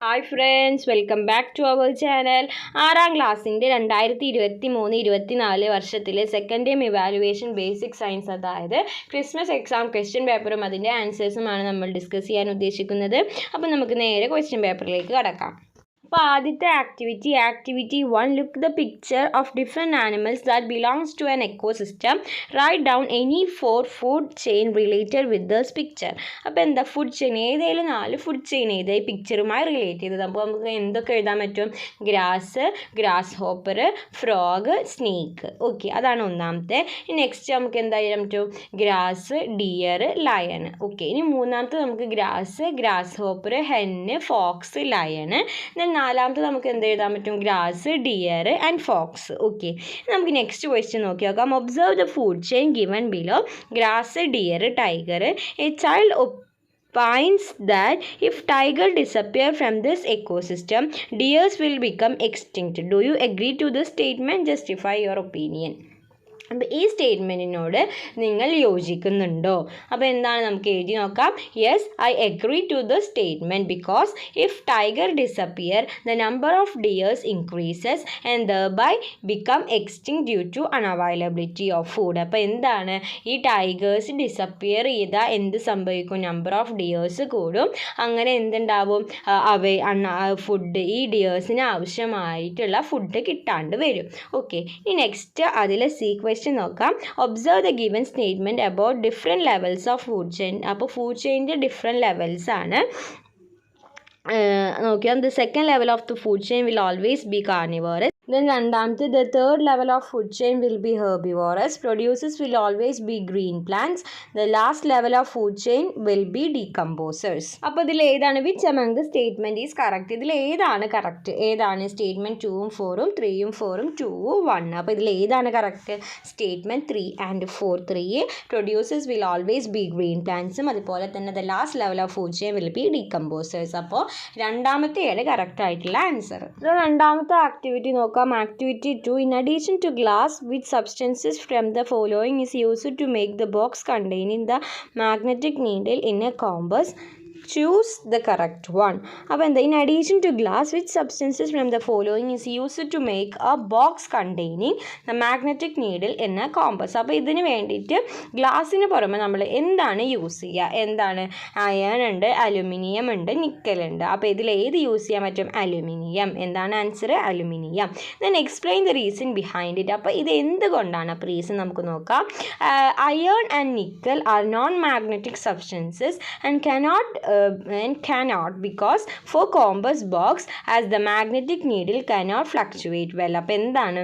Hi friends, welcome back to our channel. 6ാം ക്ലാസ്സിൻ്റെ 2023-24 വർഷത്തിലെ second time evaluation basic science, അതായത് ക്രിസ്മസ് എക്സാം ക്വസ്റ്റ്യൻ പേപ്പറും അതിൻ്റെ ആൻസേഴ്സുമാണ് നമ്മൾ ഡിസ്കസ് ചെയ്യാൻ ഉദ്ദേശിക്കുന്നത്. അപ്പോൾ നമുക്ക് നേരെ ക്വസ്റ്റ്യൻ പേപ്പറിലേക്ക് കടക്കാം. അപ്പോൾ ആദ്യത്തെ activity 1, look the picture of different animals that belongs to an ecosystem. Write down any 4 food chain related with this picture. അപ്പോൾ എന്താ ഫുഡ് ചെയിൻ, ഏതെങ്കിലും 4 ഫുഡ് ചെയിൻ ഈ പിക്ചറുമായി റിലേറ്റ് ചെയ്തത്. അപ്പോൾ നമുക്ക് എന്തൊക്കെ എഴുതാൻ പറ്റും? Grass hopper, frog, snake. Okay, അതാണ് ഒന്നാമത്തെ. നെക്സ്റ്റ് നമുക്ക് എന്താ എഴുതാൻ പറ്റും? Grass, dear, lion. ഓക്കെ, ഇനി മൂന്നാമത്തെ നമുക്ക് grasshopper, hen, fox, lion. നാലാമത്തെ നമുക്ക് എന്ത് എഴുതാൻ പറ്റും? Grass, deer and fox. Okay, നമുക്ക് നെക്സ്റ്റ് ക്വസ്റ്റ്യൻ നോക്കി നോക്കാം. Observe the food chain given below. Grass, deer, tiger. A child opines that if tiger disappear from this ecosystem, deers will become extinct. Do you agree to this statement? Justify your opinion. അപ്പോൾ ഈ സ്റ്റേറ്റ്മെൻറ്റിനോട് നിങ്ങൾ യോജിക്കുന്നുണ്ടോ? അപ്പോൾ എന്താണ് നമുക്ക് എഴുതി നോക്കാം. Yes, I agree to the statement because if tiger disappear the number of deers increases and thereby become extinct due to unavailability of food. അപ്പോൾ എന്താണ്, ഈ ടൈഗേഴ്സ് ഡിസപ്പിയർ ചെയ്താൽ എന്ത് സംഭവിക്കും? നമ്പർ ഓഫ് ഡിയേഴ്സ് കൂടും. അങ്ങനെ എന്തുണ്ടാവും? ഫുഡ്, ഈ ഡിയേഴ്സിന് ആവശ്യമായിട്ടുള്ള ഫുഡ് കിട്ടാണ്ട് വരും. ഓക്കെ, ഇനി നെക്സ്റ്റ് അതിലെ നോക്കാം. Observe the given statement about different levels of food chain. അപ്പോൾ ഫുഡ് ചെയിൻ്റെ ഡിഫറെൻറ്റ് ലെവൽസ് ആണ് നോക്കിയാൽ. The second level of the food chain will always B carnivorous. Then രണ്ടാമത്തെ, the third level of food chain will be herbivorous. Producers will always be green plants. The last level of food chain will be decomposers. അപ്പോൾ ഇതിൽ ഏതാണ്, which among the statement is correct? ഇതിൽ ഏതാണ് correct? ഏതാണ് statement 2ഉം 4ഉം 3ഉം 4ഉം 2ഉം 1? അപ്പോൾ ഇതിൽ ഏതാണ് correct? Statement 3 and 4. 3 producers will always be green plantsഉം അതുപോലെ തന്നെ the last level of food chain will be decomposers. അപ്പോൾ രണ്ടാമത്തെയാണ് കറക്റ്റ് ആയിട്ടുള്ള ആൻസർ. രണ്ടാമത്തെ ആക്ടിവിറ്റി നോക്കാം. Activity 2, in addition to glass, which substances from the following is used to make the box containing the magnetic needle in a compass? Choose the correct one. അപ്പോൾ എന്താ, in addition to glass, which substances from the following is used to make a box containing the magnetic needle in a compass? അപ്പോൾ ഇതിന് വേണ്ടിയിട്ട് ഗ്ലാസ്സിന് പുറമെ നമ്മൾ എന്താണ് use ചെയ്യുക? എന്താണ്? അയൺ ഉണ്ട്, അലുമിനിയം ഉണ്ട്, നിക്കൽ ഉണ്ട്. അപ്പോൾ ഇതിൽ ഏത് യൂസ് ചെയ്യാൻ പറ്റും? അലുമിനിയം. എന്താണ് answer? Aluminium. Then explain the reason behind it. അപ്പോൾ ഇത് എന്തുകൊണ്ടാണ്? അപ്പോൾ റീസൺ നമുക്ക് നോക്കാം. Iron and nickel are non magnetic substances and cannot because for compass box as the magnetic needle cannot fluctuate well. അപ്പോൾ എന്താണ്,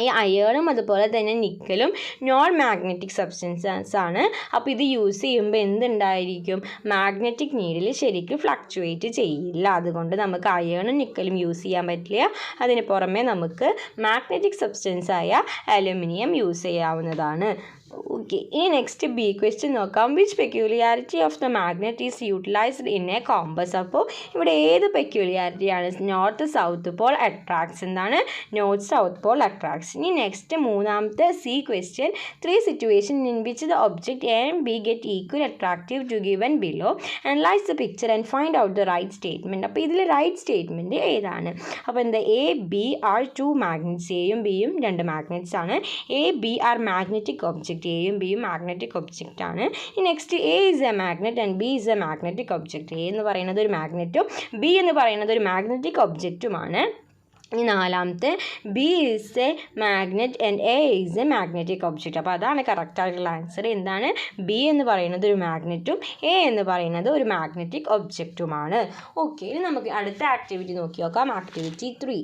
ഈ അയേണും അതുപോലെ തന്നെ നിക്കലും നോൺ മാഗ്നറ്റിക് സബ്സ്റ്റൻസസ് ആണ്. അപ്പോൾ ഇത് യൂസ് ചെയ്യുമ്പോൾ എന്തുണ്ടായിരിക്കും? മാഗ്നറ്റിക് നീഡിൽ ശരിക്കും ഫ്ലക്ച്വേറ്റ് ചെയ്യില്ല. അതുകൊണ്ട് നമുക്ക് അയേണും നിക്കലും യൂസ് ചെയ്യാൻ പറ്റില്ല. അതിന് പുറമെ നമുക്ക് മാഗ്നറ്റിക് സബ്സ്റ്റൻസായ അലുമിനിയം യൂസ് ചെയ്യാവുന്നതാണ്. ഓക്കെ, ഇനി നെക്സ്റ്റ് ബി ക്വസ്റ്റ്യൻ നോക്കാം. Which peculiarity of the magnet is utilised in a compass? അപ്പോൾ ഇവിടെ ഏത് പെക്യൂലിയാരിറ്റിയാണ്? North south pole attracts. എന്താണ്? North south pole attracts. ഇനി നെക്സ്റ്റ് മൂന്നാമത്തെ C question, 3 situation in which the object A and B get equal attractive to given below. Analyse the picture and find out the right statement. അപ്പോൾ ഇതിൽ right statement ഏതാണ്? അപ്പോൾ എന്താ, A B R 2 magnets. എയും ബിയും 2 magnets ആണ്. A B are magnetic object. എയും ബിയും മാഗ്നറ്റിക് ഒബ്ജക്റ്റ് ആണ്. Next, A is a magnet and B is a magnetic object. A എന്ന് പറയുന്നത് ഒരു മാഗ്നറ്റും ബി എന്ന് പറയുന്നത് ഒരു മാഗ്നറ്റിക് ഒബ്ജക്റ്റുമാണ്. ഇനി നാലാമത്തെ, B is A magnet and A is A magnetic object. അപ്പോൾ അതാണ് കറക്റ്റ് ആയിട്ടുള്ള ആൻസർ. എന്താണ്? ബി എന്ന് പറയുന്നത് ഒരു മാഗ്നറ്റും എ എന്ന് പറയുന്നത് ഒരു മാഗ്നറ്റിക് ഒബ്ജക്റ്റുമാണ്. ഓക്കെ, ഇനി നമുക്ക് അടുത്ത ആക്ടിവിറ്റി നോക്കി നോക്കാം. ആക്ടിവിറ്റി 3.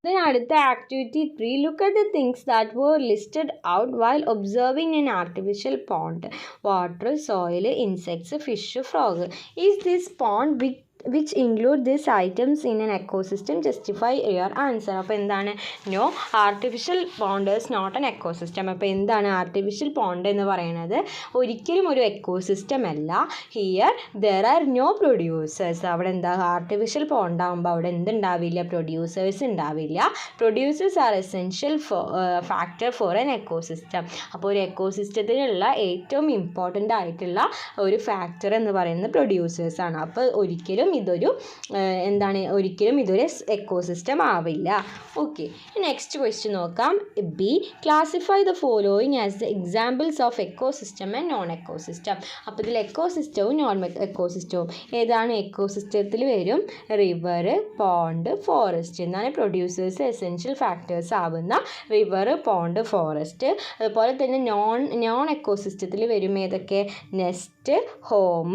Then അടുത്ത activity 3, look at the things that were listed out while observing an artificial pond. Water, soil, insects, fish, frog. Is this pond which include these items in an ecosystem? Justify your answer. അപ്പോൾ എന്താണ്? No, artificial pond is not an ecosystem. അപ്പോൾ എന്താണ് artificial pond എന്ന് പറയുന്നത്? ഒരിക്കലും ഒരു ecosystem അല്ല. Here there are no producers. അവിടെ എന്താ, ആർട്ടിഫിഷ്യൽ പോണ്ട് ആകുമ്പോൾ അവിടെ എന്തുണ്ടാവില്ല? പ്രൊഡ്യൂസേഴ്സ് ഉണ്ടാവില്ല. Producers are essential factor for an ecosystem. അപ്പോൾ ഒരു എക്കോസിസ്റ്റത്തിനുള്ള ഏറ്റവും ഇമ്പോർട്ടൻ്റ് ആയിട്ടുള്ള ഒരു ഫാക്ടർ എന്ന് പറയുന്നത് പ്രൊഡ്യൂസേഴ്സാണ്. അപ്പോൾ ഒരിക്കലും ഒരിക്കലും ഇതൊരു എക്കോസിസ്റ്റം ആവില്ല. ഓക്കെ, നെക്സ്റ്റ് ക്വസ്റ്റ്യൻ നോക്കാം. B, classify the following as the examples of ecosystem and non ecosystem. അപ്പോൾ ഇതിൽ എക്കോസിസ്റ്റവും നോൺ എക്കോസിസ്റ്റവും ഏതാണ്? എക്കോസിസ്റ്റത്തിൽ വരും റിവർ, പോണ്ട്, ഫോറസ്റ്റ് എന്നാണ് പ്രൊഡ്യൂസേഴ്സ് എസെൻഷ്യൽ ഫാക്ടേഴ്സ് ആവുന്ന റിവർ, പോണ്ട്, ഫോറസ്റ്റ്. അതുപോലെ തന്നെ നോൺ എക്കോസിസ്റ്റത്തിൽ വരും ഏതൊക്കെ? Nest, home,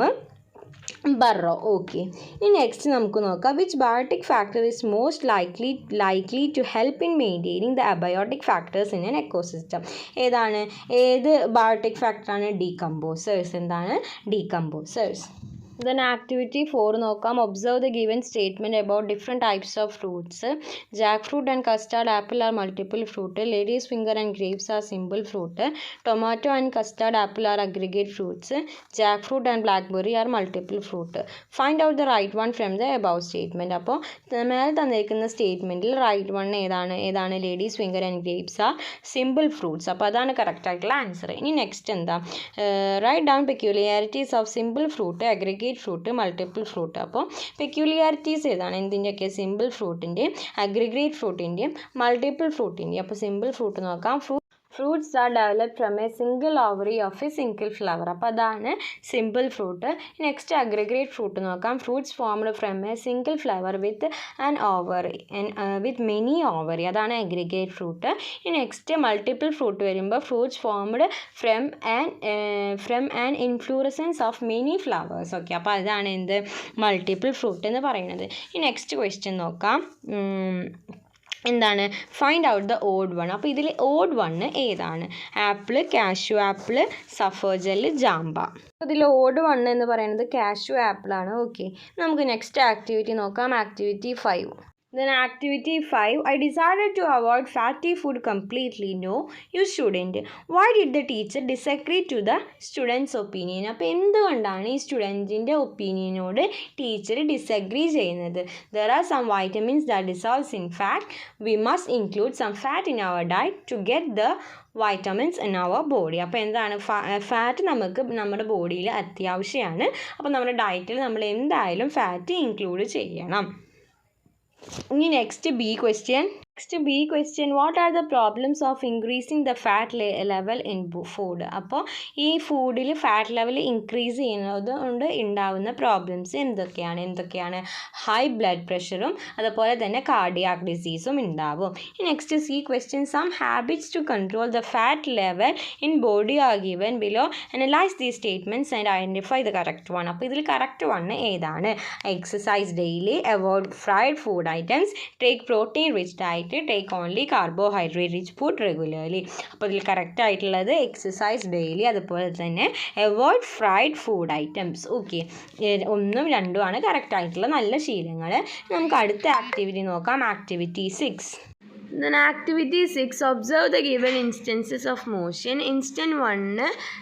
burrow. ഓക്കെ, ഇനി നെക്സ്റ്റ് നമുക്ക് നോക്കാം. Which biotic factor is most likely to help in maintaining the abiotic factors in an ecosystem? ഏത് ബയോട്ടിക് ഫാക്ടറാണ്? ഡീകമ്പോസേഴ്സ്. എന്താണ്? ഡീകമ്പോസേഴ്സ്. Then activity 4 നോക്കാം. Observe the given statement about different types of fruits. Jackfruit and custard apple are multiple fruit. Lady's finger and grapes are simple fruit. Tomato and custard apple are aggregate fruits. Jackfruit and blackberry are multiple fruit. Find out the right one from the above statement. അപ്പോൾ മേലെ തന്നിരിക്കുന്ന സ്റ്റേറ്റ്മെൻറ്റിൽ right one ഏതാണ്? Ladies finger and grapes are simple fruits. അപ്പോൾ അതാണ് correct ആയിട്ടുള്ള answer. ഇനി next എന്താ? Write down peculiarities of simple fruit, aggregate fruit, multiple fruit. അപ്പോൾ പെക്യൂലിയാരിറ്റീസ് ഏതാണ്? എന്തിൻ്റെയൊക്കെ? സിമ്പിൾ ഫ്രൂട്ടിൻ്റെയും അഗ്രിഗേറ്റ് ഫ്രൂട്ടിൻ്റെയും മൾട്ടിപ്പിൾ ഫ്രൂട്ടിൻ്റെയും. അപ്പോൾ സിമ്പിൾ ഫ്രൂട്ട് നോക്കാം. Fruits are developed from a single ovary of a single flower. അപ്പോൾ അതാണ് simple fruit. Next aggregate fruit നോക്കാം. Fruits formed from a single flower with an ovary with many ovary, അതാണ് aggregate fruit. Next multiple fruit വരുമ്പോൾ fruits formed from an inflorescence of many flowers. Okay, അപ്പോൾ അതാണ് എന്ത്? Multiple fruit എന്ന് പറയുന്നത്. Next question നോക്കാം. എന്താണ്? Find out the odd one. അപ്പോൾ ഇതിൽ ഓഡ് വണ്ണ് ഏതാണ്? ആപ്പിൾ, കാഷ്യൂ ആപ്പിൾ, സഫർജൽ, ജാമ്പ. ഇതിൽ ഓഡ് വണ്ണ് എന്ന് പറയുന്നത് കാഷ്യൂ ആപ്പിളാണ്. ഓക്കെ, നമുക്ക് നെക്സ്റ്റ് ആക്ടിവിറ്റി നോക്കാം. Activity 5. Then activity 5, I decided to avoid fatty food completely. No, you shouldn't. Why did the teacher disagree to the student's opinion? അപ്പോൾ എന്തുകൊണ്ടാണ് ഈ സ്റ്റുഡൻറ്റിൻ്റെ ഒപ്പീനിയനോട് ടീച്ചർ ഡിസഗ്രി ചെയ്യുന്നത്? There are some vitamins that dissolves in fat. We must include some fat in our diet to get the vitamins in our body. അപ്പോൾ എന്താണ്? Fat നമുക്ക് നമ്മുടെ ബോഡിയിൽ അത്യാവശ്യമാണ്. അപ്പോൾ നമ്മുടെ ഡയറ്റിൽ നമ്മൾ എന്തായാലും ഫാറ്റ് ഇൻക്ലൂഡ് ചെയ്യണം. ഇനി next B question. What are the problems of increasing the fat level in food? അപ്പോൾ ഈ ഫുഡിൽ ഫാറ്റ് ലെവൽ ഇൻക്രീസ് ചെയ്യുന്നത് കൊണ്ട് ഉണ്ടാവുന്ന പ്രോബ്ലംസ് എന്തൊക്കെയാണ്? ഹൈ ബ്ലഡ് പ്രഷറും അതുപോലെ തന്നെ കാർഡിയാക് ഡിസീസും ഉണ്ടാവും. Next C question. Some habits to control the fat level in body are given below. Analyse these statements and identify the correct one. അപ്പോൾ ഇതിൽ കറക്റ്റ് വൺ ഏതാണ്? Exercise daily, avoid fried food items, take protein rich diet, take only carbohydrate rich food regularly. അപ്പോൾ ഇതിൽ കറക്റ്റ് ആയിട്ടുള്ളത് exercise daily, അതുപോലെ തന്നെ avoid fried food items. Okay, 1ഉം 2ഉമാണ് കറക്റ്റ് ആയിട്ടുള്ള നല്ല ശീലങ്ങൾ. നമുക്ക് അടുത്ത ആക്ടിവിറ്റി നോക്കാം. Activity 6. Then activity 6, observe the given instances of motion. Instant 1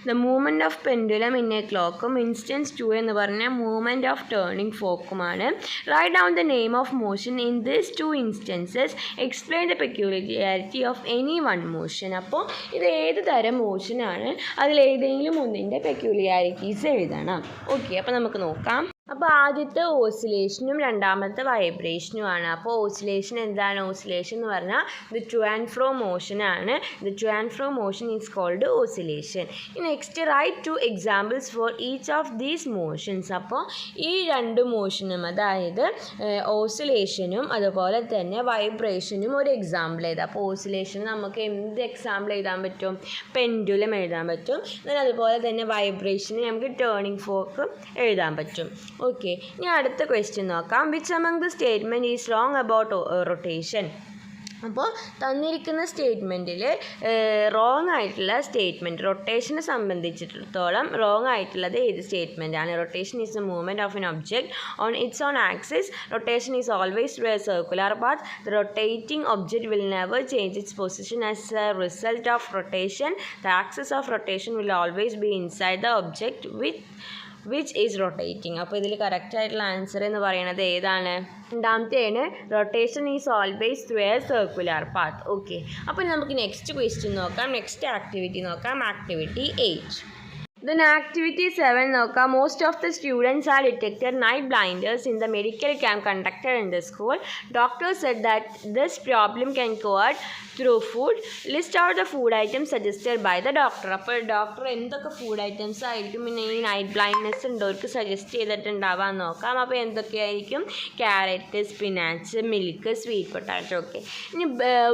the movement of pendulum in a clock. Instance 2 എന്ന് പറഞ്ഞാൽ movement of turning fork-മാണ്. Write down the name of motion in these two instances. Explain the peculiarity of any one motion. അപ്പോൾ ഇത് ഏത് തരം മോഷനാണ്, അതിലേതെങ്കിലും ഒന്നിൻ്റെ peculiarities എഴുതണം. Okay, അപ്പോൾ നമുക്ക് നോക്കാം. അപ്പോൾ ആദ്യത്തെ ഓസിലേഷനും രണ്ടാമത്തെ വൈബ്രേഷനുമാണ്. അപ്പോൾ ഓസിലേഷൻ എന്താണ്? ഓസിലേഷൻ എന്ന് പറഞ്ഞാൽ ഇത് ടു ആൻഡ് ഫ്രോ മോഷനാണ്. ഇത് to and fro motion is called oscillation. Next write 2 examples for each of these motions. അപ്പോൾ ഈ രണ്ട് മോഷനും, അതായത് ഓസിലേഷനും അതുപോലെ തന്നെ വൈബ്രേഷനും ഒരു എക്സാമ്പിൾ എഴുതാം. അപ്പോൾ ഓസിലേഷന് നമുക്ക് എന്ത് എക്സാമ്പിൾ എഴുതാൻ പറ്റും? പെൻഡുലം എഴുതാൻ പറ്റും. അതുപോലെ തന്നെ വൈബ്രേഷന് നമുക്ക് ടേണിംഗ് ഫോർക്ക് എഴുതാൻ പറ്റും. ഓക്കെ, ഇനി അടുത്ത ക്വസ്റ്റ്യൻ നോക്കാം. Which among the statement is wrong about rotation? അപ്പോൾ തന്നിരിക്കുന്ന സ്റ്റേറ്റ്മെൻറ്റിൽ റോങ് ആയിട്ടുള്ള സ്റ്റേറ്റ്മെൻറ്റ്, റൊട്ടേഷനെ സംബന്ധിച്ചിടത്തോളം റോങ് ആയിട്ടുള്ളത് ഏത് സ്റ്റേറ്റ്മെൻറ്റാണ്? Rotation is a movement of an object on its own axis. Rotation is always to a circular path. The rotating object will never change its position as a result of rotation. The axis of rotation will always be inside the object which is rotating. അപ്പോൾ ഇതിൽ കറക്റ്റ് ആയിട്ടുള്ള answer എന്ന് പറയുന്നത് ഏതാണ്? രണ്ടാമത്തെയാണ് rotation is always through a circular path. Okay, അപ്പോൾ നമുക്ക് നെക്സ്റ്റ് ക്വസ്റ്റ്യൻ നോക്കാം. നെക്സ്റ്റ് ആക്ടിവിറ്റി നോക്കാം. ആക്ടിവിറ്റി 8. Then activity 7 നോക്കാം. Most of the students are detected night blindness in the medical camp conducted in the school. Doctor said that this problem can cured through food. List out the food items suggested by the doctor. അപ്പോൾ doctor എന്തൊക്കെ food items ആയിരിക്കും പിന്നെ ഈ night blindness ഉള്ളവർക്ക് suggest ചെയ്തിട്ടുണ്ടാവാൻ നോക്കാം. അപ്പോൾ എന്തൊക്കെയായിരിക്കും? Carrot, spinach, milk, sweet potato. Okay. ഇനി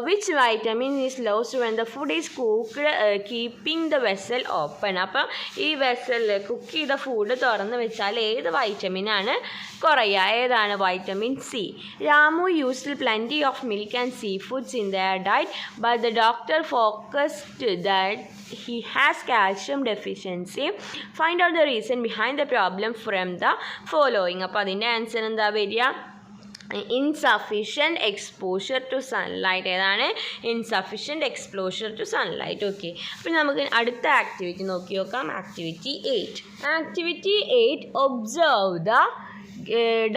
which vitamin is lost when the food is cooked keeping the vessel open. അപ്പം ഈ വെസലിൽ കുക്ക് ചെയ്ത ഫുഡ് തുറന്ന് വെച്ചാൽ ഏത് വൈറ്റമിനാണ് കുറയുക? ഏതാണ്? Vitamin C. Ramu used plenty of milk and sea foods in their diet but the doctor focused that he has calcium deficiency. Find out the reason behind the problem from the following. അപ്പോൾ അതിൻ്റെ answer എന്താ വരിക? Insufficient exposure to sunlight. ഏതാണ്? Insufficient exposure to sunlight. Okay. അപ്പോൾ നമുക്ക് അടുത്ത activity നോക്കി നോക്കാം. Activity 8. Activity 8, observe the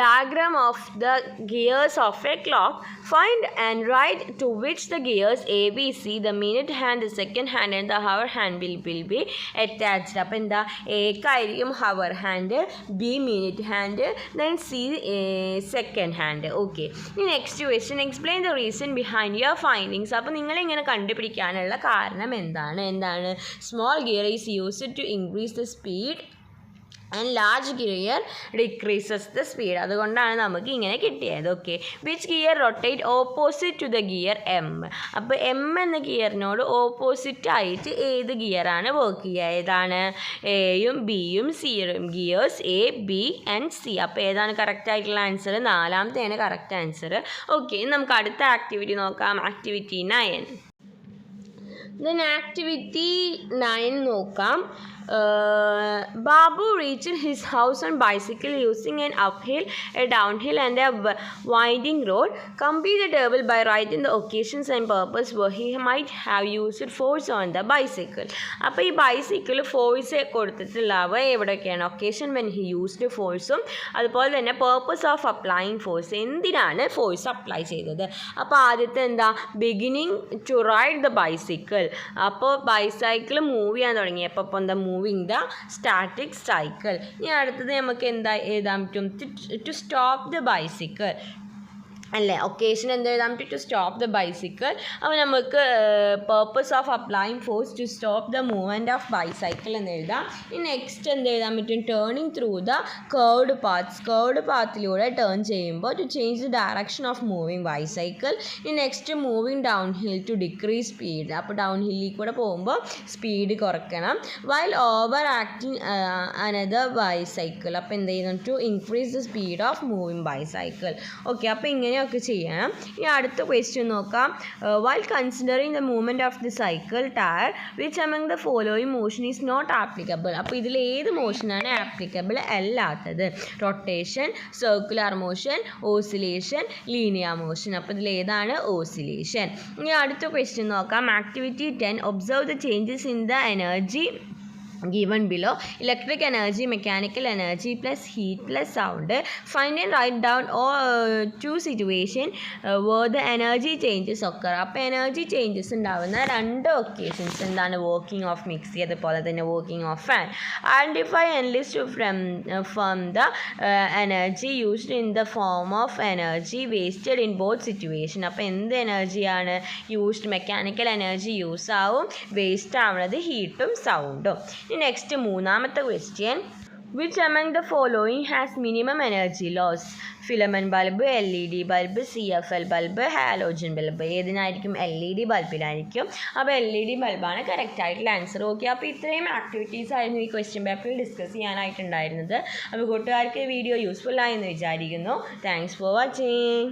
diagram of the gears of a clock. Find and write to which the gears A, B, C, the minute hand, the second hand and the hour hand will be attached. അപ്പോൾ എന്താ? എക്കായിരിക്കും hour hand, B minute hand, then C second hand. Okay. ഇനി next question, explain the reason behind your findings. അപ്പോൾ നിങ്ങളിങ്ങനെ കണ്ടുപിടിക്കാനുള്ള കാരണം എന്താണ്? Small gear is used to increase the speed and large gear decreases the speed. അതുകൊണ്ടാണ് നമുക്ക് ഇങ്ങനെ കിട്ടിയത്. Okay. Which gear rotate opposite to the gear M. അപ്പോൾ എം എന്ന ഗിയറിനോട് ഓപ്പോസിറ്റ് ആയിട്ട് ഏത് ഗിയറാണ് വർക്ക് ചെയ്യുക? ഏതാണ്? എയും ബിയും സിയും. Gears A, B and C. അപ്പോൾ ഏതാണ് കറക്റ്റ് ആയിട്ടുള്ള ആൻസർ? നാലാമത്തെയാണ് കറക്റ്റ് ആൻസർ. ഓക്കെ. നമുക്ക് അടുത്ത ആക്ടിവിറ്റി നോക്കാം. ആക്ടിവിറ്റി 9. Then activity 9 നോക്കാം. Babu reached his house on bicycle using an uphill, a downhill and a winding road. Complete the table by writing the occasions and purpose where he might have used force on the bicycle. അപ്പോൾ ഈ bicycle force കൊടുത്തിട്ടുള്ളവ എവിടെയൊക്കെയാണ്? Occasion when he used ഫോഴ്സും അതുപോലെ തന്നെ purpose of applying force. എന്തിനാണ് force apply ചെയ്തത്? അപ്പോൾ ആദ്യത്തെ എന്താ? Beginning to ride the bicycle. അപ്പോൾ ബൈസൈക്കിൾ മൂവ് ചെയ്യാൻ തുടങ്ങിയപ്പോൾ അപ്പോൾ എന്താ? Moving the static cycle. ഇനി അടുത്തത് നമുക്ക് എന്താ എഴുതാൻ പറ്റും? ടു സ്റ്റോപ്പ് ദ ബൈസിക്കിൾ അല്ലേ? ഒക്കേഷൻ എന്ത് എഴുതാൻ പറ്റും? To stop the bicycle. അപ്പോൾ നമുക്ക് purpose of applying force to stop the movement of bicycle എന്ന് എഴുതാം. ഇനി നെക്സ്റ്റ് എന്ത് എഴുതാൻ പറ്റും? Turning through the curved paths. Curved പാത്തിലൂടെ ടേൺ ചെയ്യുമ്പോൾ to change the direction of moving bicycle. ഇനി next moving down hill to decrease speed. അപ്പോൾ ഡൗൺ ഹില്ലിൽ കൂടെ പോകുമ്പോൾ സ്പീഡ് കുറയ്ക്കണം. While over acting another bicycle. അപ്പോൾ എന്ത് ചെയ്യുന്നു? To increase the speed of moving bicycle. Okay. അപ്പോൾ ഇങ്ങനെ ഒക്കെ ചെയ്യണം. ഇനി അടുത്ത ക്വസ്റ്റ്യൻ നോക്കാം. While considering the movement of the cycle tyre which among the following motion is not applicable. അപ്പോൾ ഇതിൽ ഏത് മോഷനാണ് ആപ്ലിക്കബിൾ അല്ലാത്തത്? Rotation, circular motion, oscillation, linear motion. അപ്പോൾ ഇതിൽ ഏതാണ്? ഓസിലേഷൻ. ഇനി അടുത്ത ക്വസ്റ്റ്യൻ നോക്കാം. Activity 10, observe the changes in the energy given below. Electric energy, mechanical energy plus heat plus sound. Find and write down all two situation where the energy changes occur. അപ്പോൾ energy changes ഉണ്ടാവുന്ന രണ്ട് occasions എന്താണ്? Working of mixie അതുപോലെ തന്നെ working of fan. Identify and list from the energy used in the form of energy wasted in both situation. അപ്പോൾ എന്ത് എനർജിയാണ് used? Mechanical energy use ആവും, വേസ്റ്റ് ആവുന്നത് ഹീറ്റും സൗണ്ടും. നെക്സ്റ്റ് മൂന്നാമത്തെ question, which among the following has minimum energy loss? Filament bulb, LED bulb, CFL bulb, halogen bulb. ഏതിനായിരിക്കും? LED ബൾബിലായിരിക്കും. അപ്പോൾ LED ബൾബാണ് കറക്റ്റ് ആയിട്ടുള്ള ആൻസർ. ഓക്കെ. അപ്പോൾ ഇത്രയും ആക്ടിവിറ്റീസ് ആയിരുന്നു ഈ ക്വസ്റ്റ്യൻ പേപ്പറിൽ ഡിസ്കസ് ചെയ്യാനായിട്ടുണ്ടായിരുന്നത്. അപ്പോൾ കൂട്ടുകാർക്ക് വീഡിയോ യൂസ്ഫുൾ ആയെന്ന് വിചാരിക്കുന്നു. Thanks for watching.